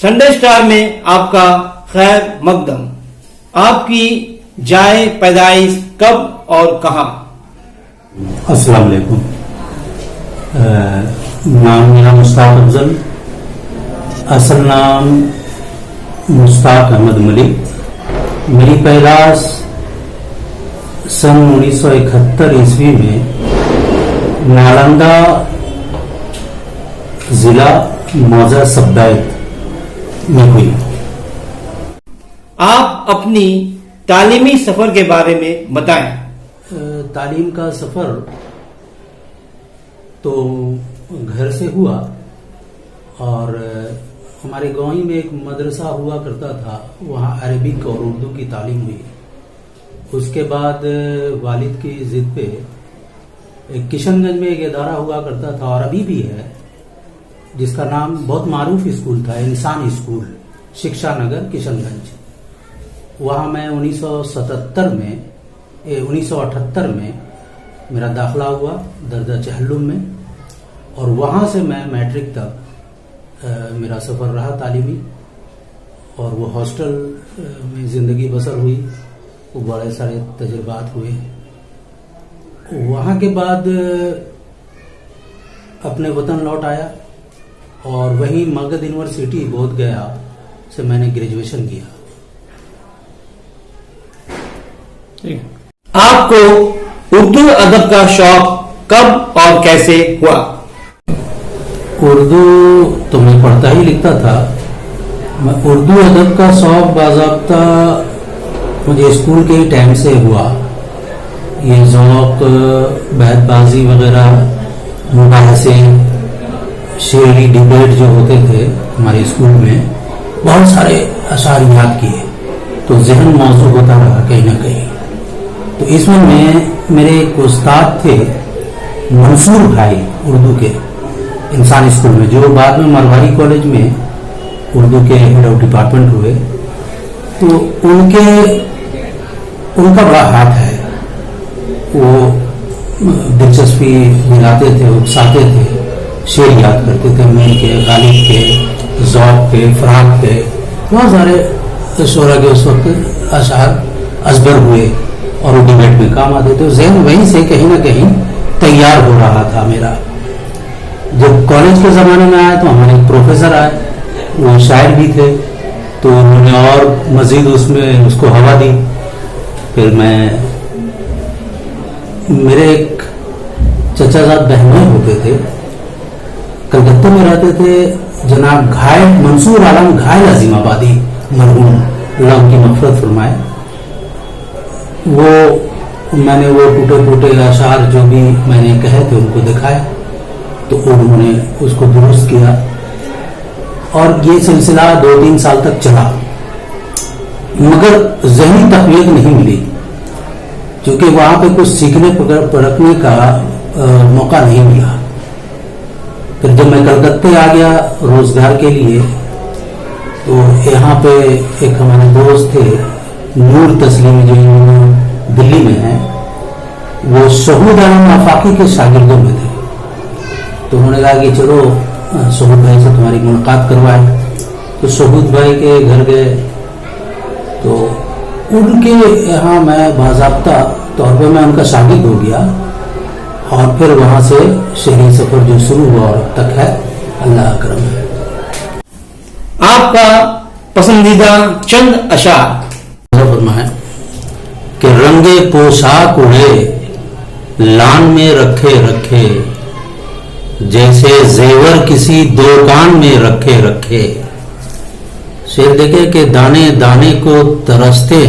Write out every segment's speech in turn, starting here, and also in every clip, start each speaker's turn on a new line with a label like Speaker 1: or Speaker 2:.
Speaker 1: Sunday star میں آپ کا خیر مقدم. آپ کی جائے پیدائش کب اور کہاں؟
Speaker 2: السلام علیکم. نام میرا مشتاق افضل، اصل نام مشتاق احمد ملک. میری پیدائش سن 1971 عیسوی میں نالندہ ضلع موضع سبدائت میں ہوئی.
Speaker 1: آپ اپنی تعلیمی سفر کے بارے میں بتائیں.
Speaker 2: تعلیم کا سفر تو گھر سے ہوا، اور ہمارے گاؤں میں ایک مدرسہ ہوا کرتا تھا، وہاں عربک اور اردو کی تعلیم ہوئی. اس کے بعد والد کی ضد پہ ایک کشن گنج میں ایک ادارہ ہوا کرتا تھا، اور ابھی بھی ہے، جس کا نام بہت معروف اسکول تھا، انسان اسکول، شکشا نگر کشن گنج. وہاں میں 1978 میں میرا داخلہ ہوا درجہ چہلم میں، اور وہاں سے میں میٹرک تک میرا سفر رہا تعلیمی. اور وہ ہاسٹل میں زندگی بسر ہوئی، وہ بڑے سارے تجربات ہوئے. وہاں کے بعد اپنے وطن لوٹ آیا، اور وہیں مگدھ یونیورسٹی بودھ گیا سے میں نے گریجویشن کیا.
Speaker 1: آپ کو اردو ادب کا شوق کب اور کیسے ہوا؟
Speaker 2: اردو تو میں پڑھتا ہی لکھتا تھا. میں اردو ادب کا شوق باضابطہ مجھے اسکول کے ہی ٹائم سے ہوا. یہ ذوق بیت بازی وغیرہ، مباحثے، شعری ڈبیٹ جو ہوتے تھے ہمارے اسکول میں، بہت سارے اشعار یاد کیے، تو ذہن موضوع ہوتا رہا کہیں نہ کہیں. تو اس میں میرے ایک استاد تھے منصور بھائی اردو کے، انسان اسکول میں، جو بعد میں مرواڑی کالج میں اردو کے ہیڈ آف ڈپارٹمنٹ ہوئے. تو ان کا بڑا ہاتھ ہے. وہ دلچسپی دلاتے تھے، اکساتے تھے، شعر یاد کرتے تھے، میر کے، غالب کے، ذوق کے، فراق کے، بہت سارے شعرا کے اس وقت اشعار ازبر ہوئے اور وہ ڈیبیٹ میں کام آتے تھے. ذہن وہیں سے کہیں نہ کہیں تیار ہو رہا تھا میرا. جب کالج کے زمانے میں آیا تو ہمارے ایک پروفیسر آئے، وہ شاعر بھی تھے، تو انہوں نے اور مزید اس کو ہوا دی. پھر میرے ایک چچا زاد بہنوئی ہوتے تھے، کلکتہ میں رہتے تھے، جناب گھائل منصور عالم گھائل عظیم آبادی، مرحوم، اللہ ان کی مغفرت فرمائے. میں نے وہ ٹوٹے پھوٹے اشعار جو بھی میں نے کہے تھے ان کو دکھائے، تو انہوں نے اس کو درست کیا، اور یہ سلسلہ 2-3 سال تک چلا، مگر ذہنی تقویت نہیں ملی، کیونکہ وہاں پہ کچھ سیکھنے پرکھنے کا موقع نہیں ملا. پھر جب میں کلکتہ آ گیا روزگار کے لیے، تو یہاں پہ ایک ہمارے دوست تھے نور تسلیم، جو دلی میں ہیں، وہ شہود عالم آفاقی کے شاگردوں میں تھے. تو انہوں نے کہا کہ چلو شہود بھائی سے تمہاری ملاقات کروائے. تو شہود بھائی کے گھر گئے، تو ان کے یہاں میں باضابطہ طور پہ میں ان کا شاگرد ہو گیا، اور پھر وہاں سے شہری سفر جو شروع ہوا اور اب تک ہے، اللہ اکرم ہے.
Speaker 1: آپ کا پسندیدہ چند اشعار؟
Speaker 2: فرمائے کہ رنگے پوشاک اڑے لان میں رکھے، جیسے زیور کسی دکان میں رکھے. شعر دیکھے کہ دانے دانے کو ترستے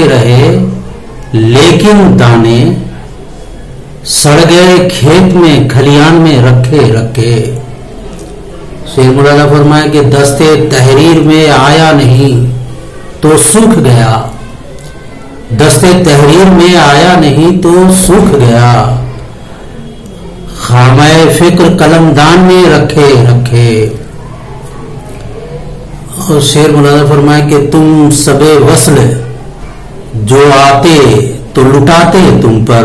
Speaker 2: رہے، لیکن دانے سڑ گئے کھیت میں کھلیان میں رکھے. شیر مولانا فرمائے کہ دستے تحریر میں آیا نہیں تو سوکھ گیا، دستے تحریر میں آیا نہیں تو سوکھ گیا، خامہ فکر قلم دان میں رکھے. اور شیر مولانا فرمائے کہ تم سب وصل جو آتے تو لٹاتے تم پر،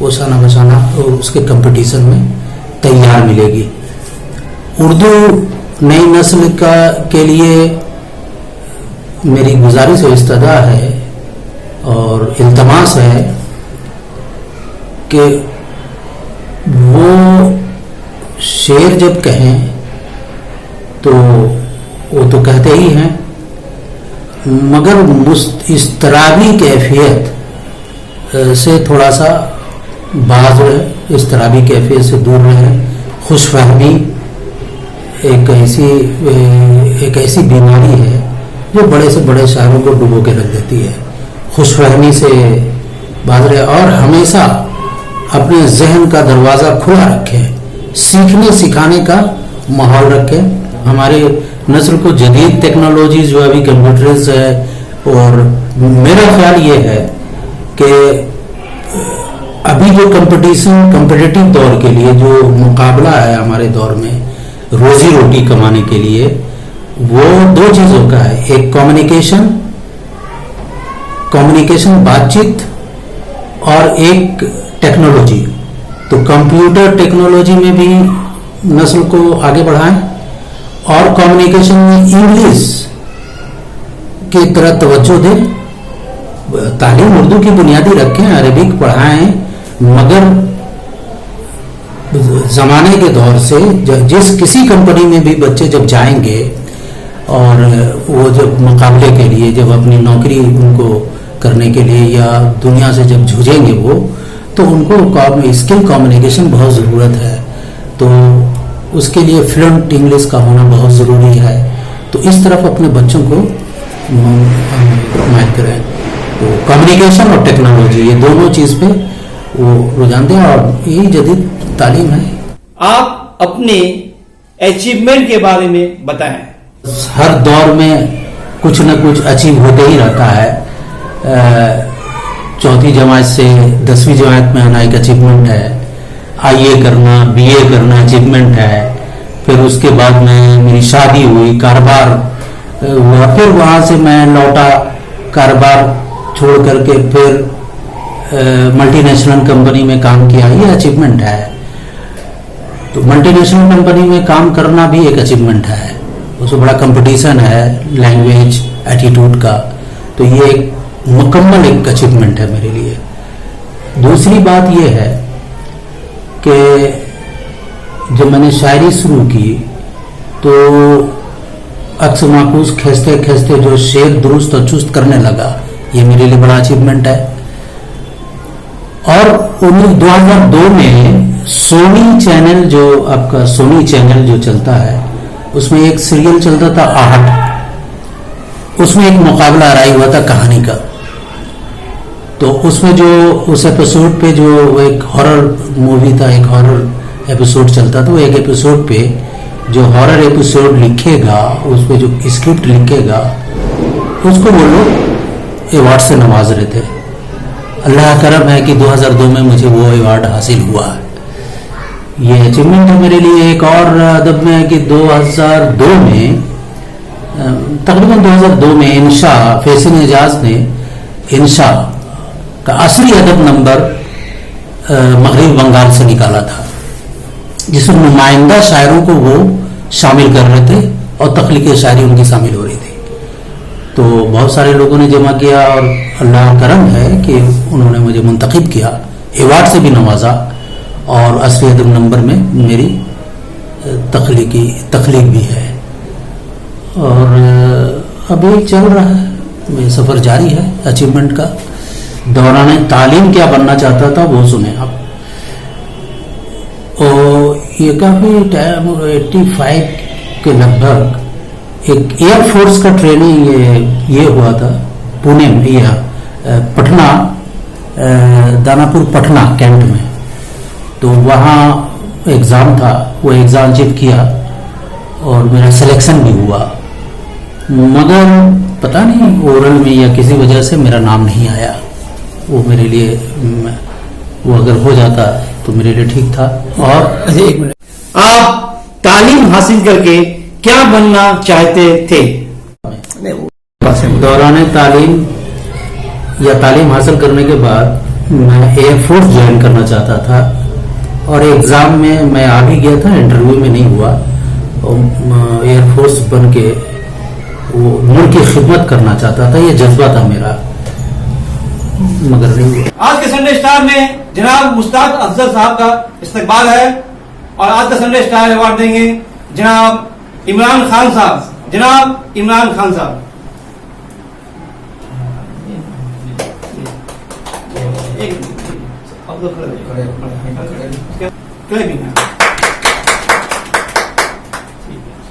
Speaker 2: وہ شانہ بشانہ اس کے کمپٹیشن میں تیار ملے گی. اردو نئی نسل کے لیے میری گزارش و استدعا ہے اور التماس ہے کہ وہ شعر جب کہیں تو وہ تو کہتے ہی ہیں، مگر اضطرابی کیفیت سے تھوڑا سا باز رہے، اضطرابی کیفیت سے دور رہے. خوش فہمی ایک ایسی بیماری ہے جو بڑے سے بڑے شاعروں کو ڈبو کے رکھ دیتی ہے. خوش فہمی سے باز رہے اور ہمیشہ اپنے ذہن کا دروازہ کھلا رکھے، سیکھنے سکھانے کا ماحول رکھے. ہماری نسل کو جدید ٹیکنالوجی جو ابھی کمپیوٹرز ہے، اور میرا خیال یہ ہے کہ ابھی جو کمپٹیٹیو دور کے لیے جو مقابلہ ہے ہمارے دور میں روزی روٹی کمانے کے لیے، وہ دو چیزوں کا ہے. ایک کمیونیکیشن بات چیت، اور ایک ٹیکنالوجی. تو کمپیوٹر ٹیکنالوجی میں بھی نسل کو آگے بڑھائیں اور کمیونیکیشن میں انگلش کی طرح توجہ دیں. تعلیم اردو کی بنیادی رکھیں، عربک پڑھائیں، مگر زمانے کے دور سے جس کسی کمپنی میں بھی بچے جب جائیں گے اور وہ جب مقابلے کے لیے، جب اپنی نوکری ان کو کرنے کے لیے یا دنیا سے جب جھجیں گے وہ، تو ان کو اسکل کمیونیکیشن بہت ضرورت ہے. تو اس کے لیے فلوئنٹ انگلش کا ہونا بہت ضروری ہے. تو اس طرف اپنے بچوں کو مائل کریں. تو کمیونیکیشن اور ٹیکنالوجی یہ دونوں چیز پہ وہ رجحان دیں، اور یہی جدید تعلیم ہے.
Speaker 1: آپ اپنے اچیومنٹ کے بارے میں بتائیں.
Speaker 2: ہر دور میں کچھ نہ کچھ اچیو ہوتے ہی رہتا ہے. چوتھی جماعت سے 10ویں جماعت میں آنا ایک اچیومنٹ ہے. آئی اے کرنا، بی اے کرنا اچیومنٹ ہے. پھر اس کے بعد میں میری شادی ہوئی، کاروبار ہوا، پھر وہاں سے میں لوٹا کاروبار چھوڑ کر کے پھر ملٹی نیشنل کمپنی میں کام کیا. یہ اچیومنٹ ہے. تو ملٹی نیشنل کمپنی میں کام کرنا بھی ایک اچیومنٹ ہے. اس میں بڑا کمپٹیشن ہے لینگویج ایٹیٹیوڈ کا. تو یہ ایک مکمل ایک اچیومنٹ ہے میرے لیے. دوسری بات یہ ہے کہ جب میں نے شاعری شروع کی تو عکس معکوس کھینچتے کھینچتے جو شعر درست اور چست کرنے لگا، یہ میرے لیے بڑا اچیومنٹ ہے. اور 2002 میں سونی چینل، جو آپ کا سونی چینل جو چلتا ہے، اس میں ایک سیریل چلتا تھا آہٹ. اس میں ایک مقابلہ آرائی ہوا تھا کہانی کا. تو اس میں جو اس ایپیسوڈ پہ جو ایک ہارر مووی تھا، ایک ہارر ایپیسوڈ چلتا تھا. وہ ایک ایپیسوڈ پہ جو ہارر ایپیسوڈ لکھے گا، اس پہ جو اسکرپٹ لکھے گا، اس کو وہ لوگ ایوارڈ سے نواز رہے تھے. اللہ کا کرم ہے کہ 2002 میں مجھے وہ ایوارڈ حاصل ہوا. یہ اچیومنٹ ہے میرے لیے. ایک اور ادب میں ہے کہ 2002 میں تقریباً 2002 میں انشا، فیصل اعجاز نے انشا کا اصلی ادب نمبر مغربی بنگال سے نکالا تھا، جس میں نمائندہ شاعروں کو وہ شامل کر رہے تھے اور تخلیقی شاعری ان کی شامل ہو رہی تھی. تو بہت سارے لوگوں نے جمع کیا اور اللہ کا کرم ہے کہ انہوں نے مجھے منتخب کیا، ایوارڈ سے بھی نوازا، اور اصلی ادب نمبر میں میری تخلیق بھی ہے. اور ابھی چل رہا ہے، میرا سفر جاری ہے اچیومنٹ کا. دوران تعلیم کیا بننا چاہتا تھا وہ سنیں آپ. اور یہ کافی ٹائم 85 کے لگ بھگ ایک ایئر فورس کا ٹریننگ یہ ہوا تھا پونے میں، یہ پٹنہ، داناپور پٹنہ کینٹ میں. تو وہاں ایگزام تھا، وہ ایگزام چیک کیا اور میرا سلیکشن بھی ہوا، مگر پتہ نہیں اورل میں یا کسی وجہ سے میرا نام نہیں آیا. وہ میرے لیے، وہ اگر ہو جاتا تو میرے لیے ٹھیک تھا. اور
Speaker 1: ایک منٹ، آپ تعلیم حاصل کر کے کیا بننا چاہتے تھے؟
Speaker 2: دوران تعلیم یا تعلیم حاصل کرنے کے بعد میں ایئر فورس جوائن کرنا چاہتا تھا اور ایگزام میں آ بھی گیا تھا, انٹرویو میں نہیں ہوا. ایئر فورس بن کے وہ ملک کی خدمت کرنا چاہتا تھا, یہ جذبہ تھا میرا, مگر نہیں ہوا.
Speaker 1: آج کے سنڈے اسٹار میں جناب مشتاق افضل صاحب کا استقبال ہے اور آج کا سنڈے اسٹار ایوارڈ دیں گے جناب عمران خان صاحب. جناب عمران خان صاحب. کھڑے بھی ہیں.